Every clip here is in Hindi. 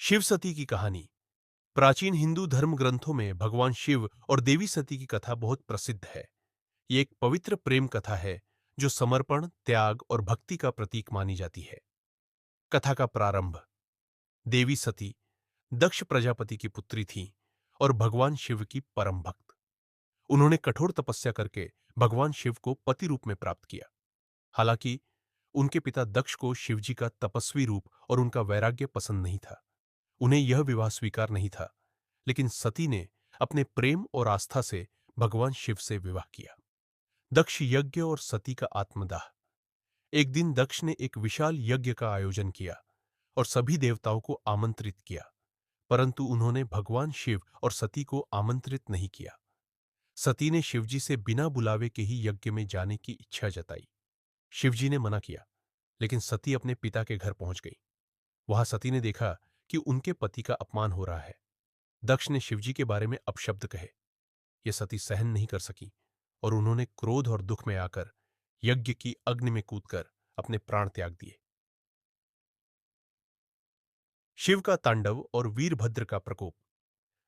शिव सती की कहानी। प्राचीन हिंदू धर्म ग्रंथों में भगवान शिव और देवी सती की कथा बहुत प्रसिद्ध है। ये एक पवित्र प्रेम कथा है जो समर्पण, त्याग और भक्ति का प्रतीक मानी जाती है। कथा का प्रारंभ। देवी सती दक्ष प्रजापति की पुत्री थीं और भगवान शिव की परम भक्त। उन्होंने कठोर तपस्या करके भगवान शिव को पति रूप में प्राप्त किया। हालांकि उनके पिता दक्ष को शिवजी का तपस्वी रूप और उनका वैराग्य पसंद नहीं था। उन्हें यह विवाह स्वीकार नहीं था, लेकिन सती ने अपने प्रेम और आस्था से भगवान शिव से विवाह किया। दक्ष यज्ञ और सती का आत्मदाह। एक दिन दक्ष ने एक विशाल यज्ञ का आयोजन किया और सभी देवताओं को आमंत्रित किया, परंतु उन्होंने भगवान शिव और सती को आमंत्रित नहीं किया। सती ने शिवजी से बिना बुलावे के ही यज्ञ में जाने की इच्छा जताई। शिवजी ने मना किया, लेकिन सती अपने पिता के घर पहुंच गई। वहां सती ने देखा कि उनके पति का अपमान हो रहा है। दक्ष ने शिवजी के बारे में अपशब्द कहे। ये सती सहन नहीं कर सकी और उन्होंने क्रोध और दुख में आकर यज्ञ की अग्नि में कूदकर अपने प्राण त्याग दिए। शिव का तांडव और वीरभद्र का प्रकोप।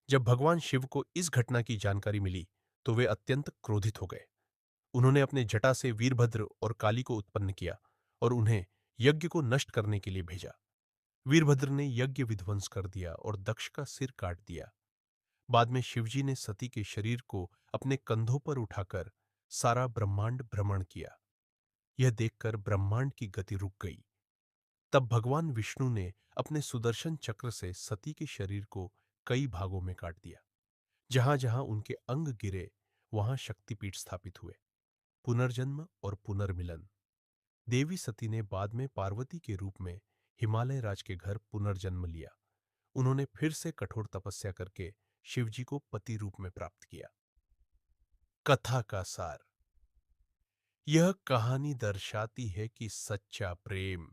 जब भगवान शिव को इस घटना की जानकारी मिली तो वे अत्यंत क्रोधित हो गए। उन्होंने अपने जटा से वीरभद्र और काली को उत्पन्न किया और उन्हें यज्ञ को नष्ट करने के लिए भेजा। वीरभद्र ने यज्ञ विध्वंस कर दिया और दक्ष का सिर काट दिया। बाद में शिवजी ने सती के शरीर को अपने कंधों पर उठाकर सारा ब्रह्मांड भ्रमण किया। यह देखकर ब्रह्मांड की गति रुक गई। तब भगवान विष्णु ने अपने सुदर्शन चक्र से सती के शरीर को कई भागों में काट दिया। जहां जहां उनके अंग गिरे वहां शक्तिपीठ स्थापित हुए। पुनर्जन्म और पुनर्मिलन। देवी सती ने बाद में पार्वती के रूप में हिमालय राज के घर पुनर्जन्म लिया। उन्होंने फिर से कठोर तपस्या करके शिवजी को पति रूप में प्राप्त किया। कथा का सार। यह कहानी दर्शाती है कि सच्चा प्रेम,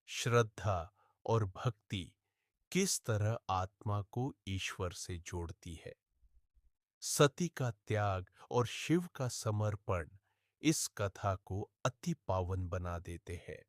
श्रद्धा और भक्ति किस तरह आत्मा को ईश्वर से जोड़ती है। सती का त्याग और शिव का समर्पण इस कथा को अति पावन बना देते हैं।